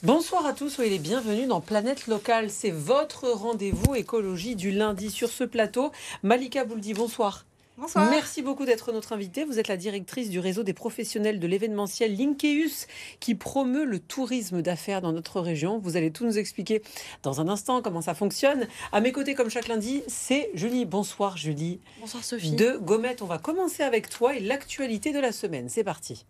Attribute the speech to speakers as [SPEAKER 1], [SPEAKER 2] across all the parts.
[SPEAKER 1] Bonsoir à tous, soyez les bienvenus dans Planète Locale. C'est votre rendez-vous écologie du lundi sur ce plateau. Malika Bouldi, bonsoir.
[SPEAKER 2] Bonsoir.
[SPEAKER 1] Merci beaucoup d'être notre invitée. Vous êtes la directrice du réseau des professionnels de l'événementiel Linkeus qui promeut le tourisme d'affaires dans notre région. Vous allez tout nous expliquer dans un instant comment ça fonctionne. À mes côtés, comme chaque lundi, c'est Julie. Bonsoir Julie.
[SPEAKER 3] Bonsoir Sophie.
[SPEAKER 1] De Gommette, on va commencer avec toi et l'actualité de la semaine. C'est parti.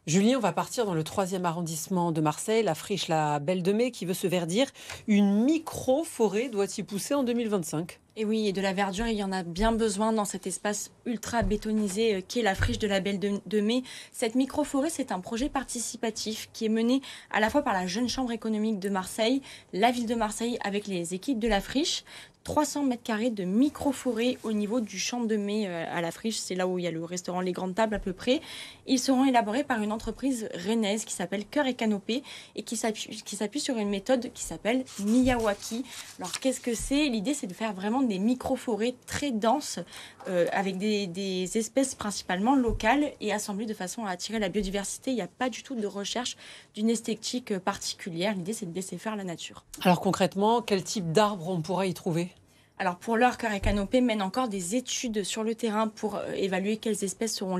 [SPEAKER 1] Julie, on va partir dans le 3e arrondissement de Marseille, la friche La Belle de Mai qui veut se verdir. Une micro-forêt doit y pousser en 2025.
[SPEAKER 3] Et oui, et de la verdure, il y en a bien besoin dans cet espace ultra bétonisé qu'est la friche de la Belle de Mai. Cette micro-forêt, c'est un projet participatif qui est mené à la fois par la Jeune Chambre économique de Marseille, la ville de Marseille avec les équipes de la friche. 300 mètres carrés de micro-forêt au niveau du champ de mai à la friche. C'est là où il y a le restaurant Les Grandes Tables à peu près. Ils seront élaborés par une entreprise rennaise qui s'appelle Cœur et Canopée et qui s'appuie sur une méthode qui s'appelle Miyawaki. Alors qu'est-ce que c'est ? L'idée, c'est de faire vraiment des micro-forêts très denses avec des espèces principalement locales et assemblées de façon à attirer la biodiversité. Il n'y a pas du tout de recherche d'une esthétique particulière. L'idée, c'est de laisser faire la nature.
[SPEAKER 1] Alors concrètement, quel type d'arbres on pourra y trouver ?
[SPEAKER 3] Alors pour l'heure, Cœur et Canopée mène encore des études sur le terrain pour évaluer quelles espèces seront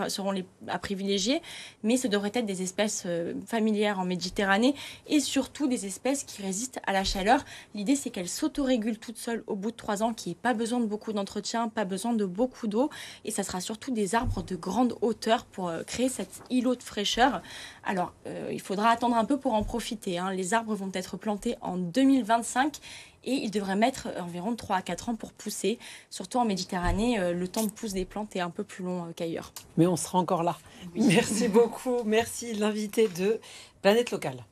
[SPEAKER 3] seront les à privilégier, mais ce devrait être des espèces familières en Méditerranée et surtout des espèces qui résistent à la chaleur. L'idée, c'est qu'elles s'autorégulent toutes seules au bout de 3 ans, qu'il n'y ait pas besoin de beaucoup d'entretien, pas besoin de beaucoup d'eau, et ça sera surtout des arbres de grande hauteur pour créer cet îlot de fraîcheur. Alors, il faudra attendre un peu pour en profiter, hein. Les arbres vont être plantés en 2025 et ils devraient mettre environ 3 à 4 ans pour pousser. Surtout en Méditerranée, le temps de pousse des plantes est un peu plus long qu'ailleurs.
[SPEAKER 1] Mais on sera encore là. Oui. Merci beaucoup. Merci l'invité de Planète Locale.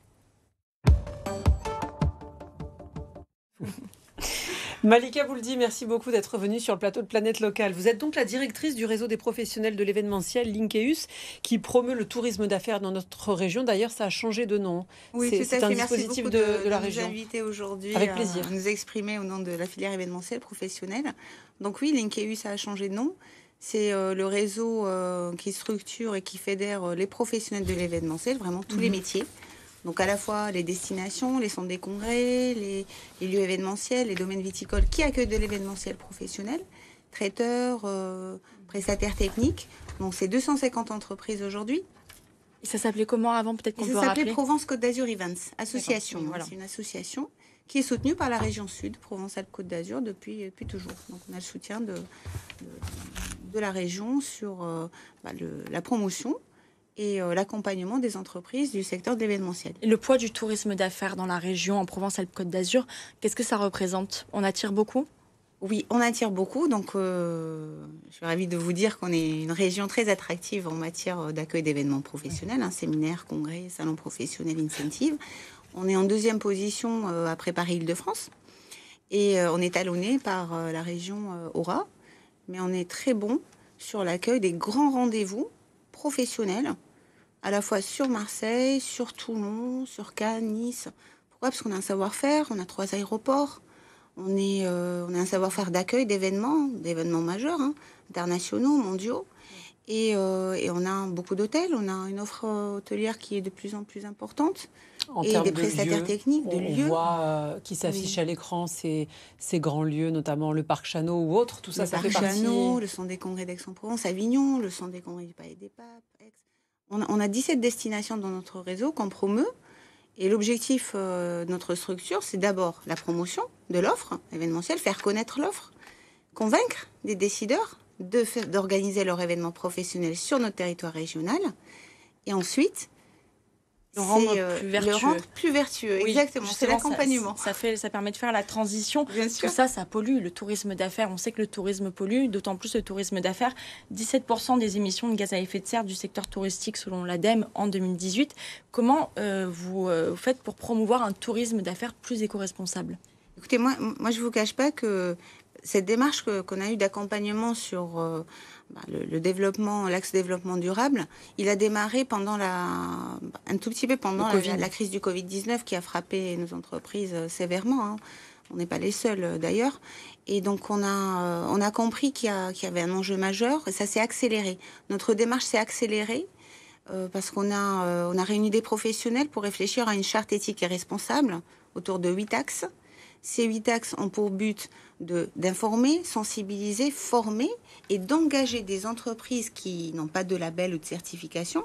[SPEAKER 1] Malika Bouldi, merci beaucoup d'être venue sur le plateau de Planète Locale. Vous êtes donc la directrice du réseau des professionnels de l'événementiel Linkeus qui promeut le tourisme d'affaires dans notre région. D'ailleurs, ça a changé de nom.
[SPEAKER 2] Oui, tout à fait.
[SPEAKER 1] C'est un
[SPEAKER 2] Merci
[SPEAKER 1] dispositif
[SPEAKER 2] beaucoup
[SPEAKER 1] de la
[SPEAKER 2] nous
[SPEAKER 1] région.
[SPEAKER 2] inviter aujourd'hui
[SPEAKER 1] Avec plaisir.
[SPEAKER 2] à nous exprimer au nom de la filière événementielle professionnelle. Donc oui, Linkeus a changé de nom. C'est le réseau qui structure et qui fédère les professionnels de l'événementiel, vraiment tous les métiers. Donc à la fois les destinations, les centres des congrès, les lieux événementiels, les domaines viticoles qui accueillent de l'événementiel professionnel, traiteurs, prestataires techniques. Donc c'est 250 entreprises aujourd'hui.
[SPEAKER 3] Et ça s'appelait comment avant, peut-être qu'on peut
[SPEAKER 2] rappeler ? Ça s'appelait
[SPEAKER 3] rappeler
[SPEAKER 2] Provence Côte d'Azur Events, association.
[SPEAKER 3] Oui, voilà.
[SPEAKER 2] C'est une association qui est soutenue par la région Sud, Provence-Alpes-Côte d'Azur, depuis toujours. Donc on a le soutien de la région sur la promotion et l'accompagnement des entreprises du secteur de l'événementiel.
[SPEAKER 3] Et le poids du tourisme d'affaires dans la région, en Provence-Alpes-Côte d'Azur, qu'est-ce que ça représente ? On attire beaucoup ?
[SPEAKER 2] Oui, on attire beaucoup. Donc, je suis ravie de vous dire qu'on est une région très attractive en matière d'accueil d'événements professionnels, séminaires, congrès, salons professionnels, incentives. On est en 2e position après Paris-Île-de-France. Et on est talonné par la région Aura. Mais on est très bon sur l'accueil des grands rendez-vous professionnels, à la fois sur Marseille, sur Toulon, sur Cannes, Nice. Pourquoi ? Parce qu'on a un savoir-faire, on a 3 aéroports, on a un savoir-faire d'accueil d'événements majeurs, internationaux, mondiaux. Et on a beaucoup d'hôtels, on a une offre hôtelière qui est de plus en plus importante. Et des prestataires techniques, de lieux.
[SPEAKER 1] On voit qui s'affiche à l'écran ces grands lieux, notamment le parc Chano ou autres. Tout ça, ça fait partie.
[SPEAKER 2] Le parc Chano, le centre des congrès d'Aix-en-Provence, Avignon, le centre des congrès du Palais des Papes, Aix. On a 17 destinations dans notre réseau qu'on promeut. Et l'objectif de notre structure, c'est d'abord la promotion de l'offre événementielle, faire connaître l'offre, convaincre des décideurs d'organiser leur événement professionnel sur notre territoire régional. Et ensuite,
[SPEAKER 3] le rendre plus vertueux.
[SPEAKER 2] Oui, exactement, c'est l'accompagnement.
[SPEAKER 3] Ça permet de faire la transition.
[SPEAKER 2] Bien sûr.
[SPEAKER 3] Tout ça, ça pollue. Le tourisme d'affaires, on sait que le tourisme pollue, d'autant plus le tourisme d'affaires. 17% des émissions de gaz à effet de serre du secteur touristique selon l'ADEME en 2018. Comment vous faites pour promouvoir un tourisme d'affaires plus éco-responsable ?
[SPEAKER 2] Écoutez, moi, je ne vous cache pas que cette démarche qu'on a eue d'accompagnement sur le développement, l'axe développement durable, il a démarré pendant un tout petit peu pendant la crise du Covid-19 qui a frappé nos entreprises sévèrement. On n'est pas les seuls d'ailleurs. Et donc on a compris qu'il y avait un enjeu majeur et ça s'est accéléré. Notre démarche s'est accélérée parce qu'on a réuni des professionnels pour réfléchir à une charte éthique et responsable autour de 8 axes. Ces 8 axes ont pour but d'informer, sensibiliser, former et d'engager des entreprises qui n'ont pas de label ou de certification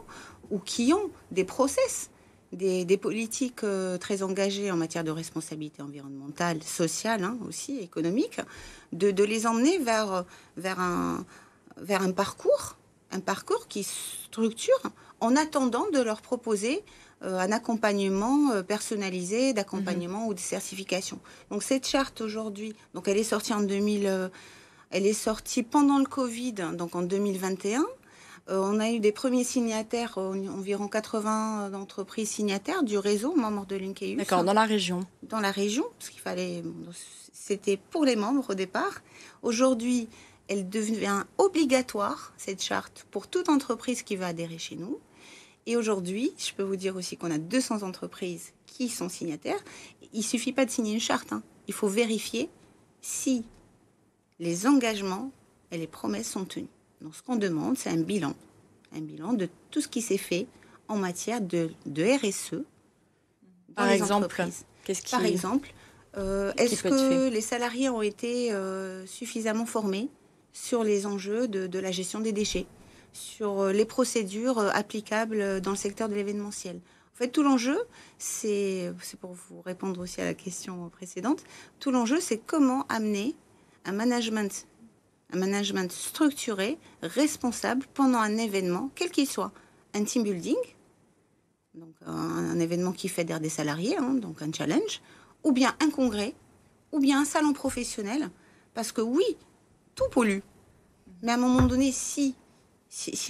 [SPEAKER 2] ou qui ont des process, des politiques très engagées en matière de responsabilité environnementale, sociale aussi, économique, de les emmener vers un parcours qui structure en attendant de leur proposer un accompagnement personnalisé, d'accompagnement ou de certification. Donc cette charte aujourd'hui, donc elle est sortie elle est sortie pendant le Covid, donc en 2021. On a eu des premiers signataires, environ 80 entreprises signataires du réseau, membres de l'INKEUS.
[SPEAKER 3] D'accord, dans la région.
[SPEAKER 2] Dans la région, parce qu'il fallait, c'était pour les membres au départ. Aujourd'hui, elle devient obligatoire, cette charte, pour toute entreprise qui va adhérer chez nous. Et aujourd'hui, je peux vous dire aussi qu'on a 200 entreprises qui sont signataires. Il ne suffit pas de signer une charte. Il faut vérifier si les engagements et les promesses sont tenus. Donc, ce qu'on demande, c'est un bilan de tout ce qui s'est fait en matière de RSE.
[SPEAKER 3] Par exemple,
[SPEAKER 2] Par exemple, est-ce que les salariés ont été suffisamment formés sur les enjeux de la gestion des déchets, sur les procédures applicables dans le secteur de l'événementiel. En fait, tout l'enjeu, c'est pour vous répondre aussi à la question précédente, tout l'enjeu, c'est comment amener un management structuré, responsable pendant un événement, quel qu'il soit. Un team building, donc un événement qui fédère des salariés, donc un challenge, ou bien un congrès, ou bien un salon professionnel, parce que oui, tout pollue. Mais à un moment donné, si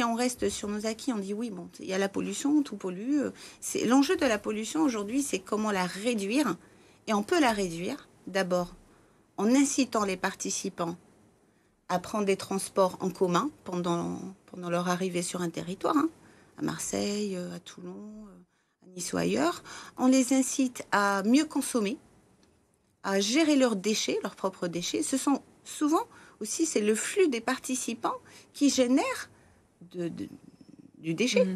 [SPEAKER 2] on reste sur nos acquis, on dit oui, bon, il y a la pollution, tout pollue. L'enjeu de la pollution aujourd'hui, c'est comment la réduire. Et on peut la réduire, d'abord, en incitant les participants à prendre des transports en commun pendant leur arrivée sur un territoire, à Marseille, à Toulon, à Nice ou ailleurs. On les incite à mieux consommer, à gérer leurs déchets, leurs propres déchets. Ce sont souvent aussi, c'est le flux des participants qui génère du déchet.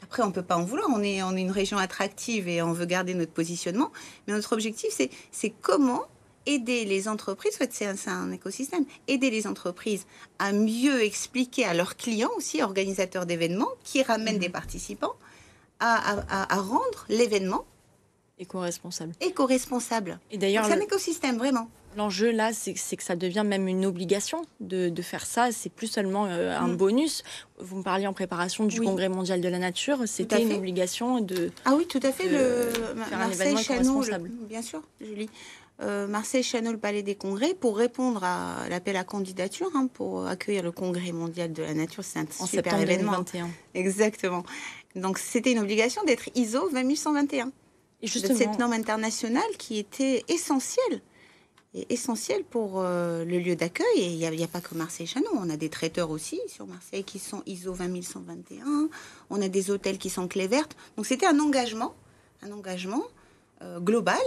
[SPEAKER 2] Après, on ne peut pas en vouloir. On est une région attractive et on veut garder notre positionnement. Mais notre objectif, c'est comment aider les entreprises. En fait, c'est un écosystème. Aider les entreprises à mieux expliquer à leurs clients aussi, organisateurs d'événements, qui ramènent des participants, à rendre l'événement
[SPEAKER 3] éco-responsable.
[SPEAKER 2] Et d'ailleurs, c'est un écosystème, vraiment.
[SPEAKER 3] L'enjeu là, c'est que ça devient même une obligation de faire ça. C'est plus seulement un bonus. Vous me parliez en préparation du Congrès mondial de la nature. C'était une obligation de.
[SPEAKER 2] Ah oui, tout à fait.
[SPEAKER 3] Faire un événement éco-responsable.
[SPEAKER 2] Bien sûr, Julie. Marseille, Chano, le Palais des Congrès, pour répondre à l'appel à candidature, pour accueillir le Congrès mondial de la nature. C'est un super événement.
[SPEAKER 3] 2021.
[SPEAKER 2] Exactement. Donc, c'était une obligation d'être ISO 20121. Et justement, de cette norme internationale qui était essentielle pour le lieu d'accueil. Et il n'y a pas que Marseille-Chano. On a des traiteurs aussi sur Marseille qui sont ISO 20121. On a des hôtels qui sont clés vertes. Donc, c'était un engagement global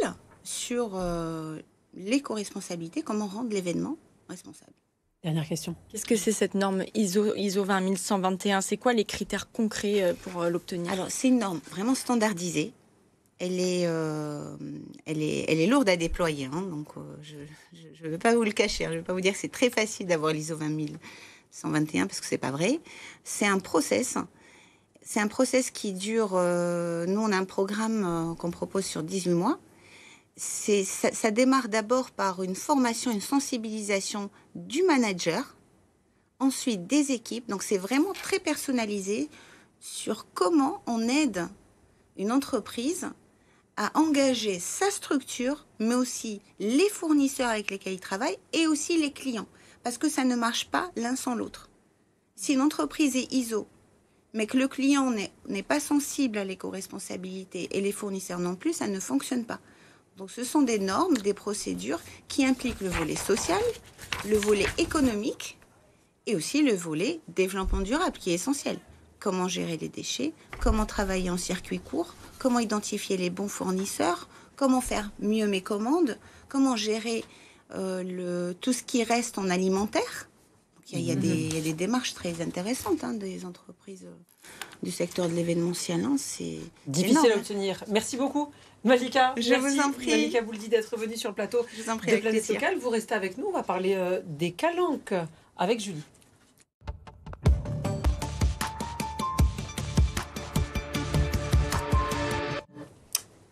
[SPEAKER 2] sur l'éco-responsabilité, comment rendre l'événement responsable.
[SPEAKER 1] Dernière question.
[SPEAKER 3] Qu'est-ce que c'est cette norme ISO 20121 ? C'est quoi les critères concrets pour l'obtenir ?
[SPEAKER 2] Alors, c'est une norme vraiment standardisée. Elle est lourde à déployer, donc je ne vais pas vous le cacher. Je ne vais pas vous dire que c'est très facile d'avoir l'ISO 20121 parce que c'est pas vrai. C'est un process. C'est un process qui dure. Nous, on a un programme qu'on propose sur 18 mois. Ça démarre d'abord par une formation, une sensibilisation du manager, ensuite des équipes. Donc, c'est vraiment très personnalisé sur comment on aide une entreprise à engager sa structure, mais aussi les fournisseurs avec lesquels il travaille et aussi les clients. Parce que ça ne marche pas l'un sans l'autre. Si une entreprise est ISO, mais que le client n'est pas sensible à l'éco-responsabilité et les fournisseurs non plus, ça ne fonctionne pas. Donc ce sont des normes, des procédures qui impliquent le volet social, le volet économique et aussi le volet développement durable qui est essentiel. Comment gérer les déchets, comment travailler en circuit court, comment identifier les bons fournisseurs, comment faire mieux mes commandes, comment gérer tout ce qui reste en alimentaire. Il y a des démarches très intéressantes des entreprises du secteur de l'événementiel. C'est
[SPEAKER 1] difficile
[SPEAKER 2] énorme.
[SPEAKER 1] à obtenir. Merci beaucoup, Malika.
[SPEAKER 2] Je vous en prie.
[SPEAKER 1] Malika Bouldi d'être venue sur le plateau
[SPEAKER 2] Je vous en prie,
[SPEAKER 1] de
[SPEAKER 2] avec
[SPEAKER 1] Planète
[SPEAKER 2] plaisir.
[SPEAKER 1] Locale. Vous restez avec nous. On va parler des calanques avec Julie.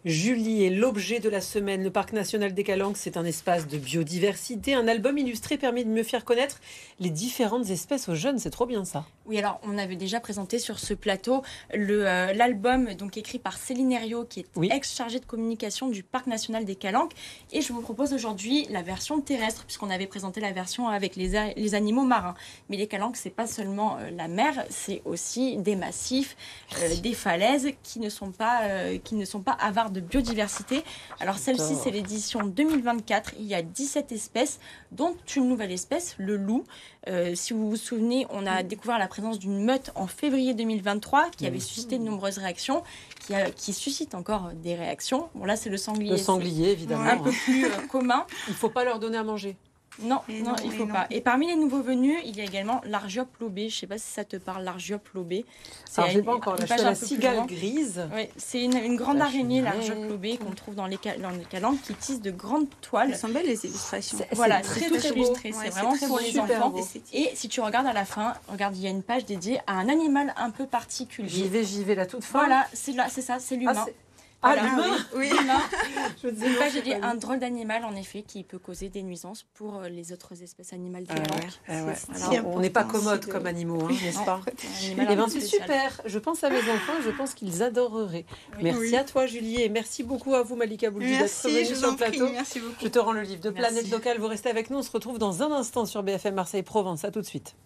[SPEAKER 1] Julie est l'objet de la semaine. Le Parc national des Calanques, c'est un espace de biodiversité. Un album illustré permet de mieux faire connaître les différentes espèces aux jeunes. C'est trop bien ça.
[SPEAKER 3] Oui, alors on avait déjà présenté sur ce plateau l'album donc écrit par Céline Herriot, qui est ex-chargée de communication du Parc national des Calanques. Et je vous propose aujourd'hui la version terrestre, puisqu'on avait présenté la version avec les animaux marins. Mais les Calanques, c'est pas seulement la mer, c'est aussi des massifs, des falaises qui ne sont pas avares de biodiversité. Alors celle-ci, c'est l'édition 2024. Il y a 17 espèces, dont une nouvelle espèce, le loup. Si vous vous souvenez, on a découvert la présence d'une meute en février 2023 qui avait suscité de nombreuses réactions, qui suscite encore des réactions. Bon, là, c'est le sanglier.
[SPEAKER 1] Le sanglier, évidemment.
[SPEAKER 3] Un peu plus commun.
[SPEAKER 1] Il ne faut pas leur donner à manger.
[SPEAKER 3] Non, il ne faut pas. Et parmi les nouveaux venus, il y a également l'Argiope lobée. Je ne sais pas si ça te parle, l'Argiope lobée.
[SPEAKER 1] Alors, je n'ai pas encore. Là, je suis la cigale grise.
[SPEAKER 3] Oui, c'est une grande araignée, l'Argiope lobée, qu'on trouve dans les calanques, qui tisse de grandes toiles.
[SPEAKER 2] Elles sont belles, les illustrations.
[SPEAKER 3] Voilà,
[SPEAKER 1] c'est
[SPEAKER 3] tout
[SPEAKER 1] très
[SPEAKER 3] illustré.
[SPEAKER 1] beau.
[SPEAKER 3] C'est vraiment pour les enfants. Et si tu regardes à la fin, regarde, il y a une page dédiée à un animal un peu particulier.
[SPEAKER 1] J'y vais, la toute fin.
[SPEAKER 3] Voilà, c'est ça, c'est l'humain.
[SPEAKER 1] Voilà. L'humain.
[SPEAKER 3] Oui, l'humain. Une page dédiée à un drôle d'animal, en effet, qui peut causer des nuisances pour les autres espèces animales des calanques.
[SPEAKER 1] On n'est pas commode comme animaux, n'est-ce pas? C'est super. Je pense à mes enfants, je pense qu'ils adoreraient. Merci à toi, Julie, et merci beaucoup à vous, Malika Bouldi, d'être venue sur le plateau.
[SPEAKER 2] Merci beaucoup.
[SPEAKER 1] Je te rends le livre de Planète Locale. Vous restez avec nous. On se retrouve dans un instant sur BFM Marseille Provence. À tout de suite.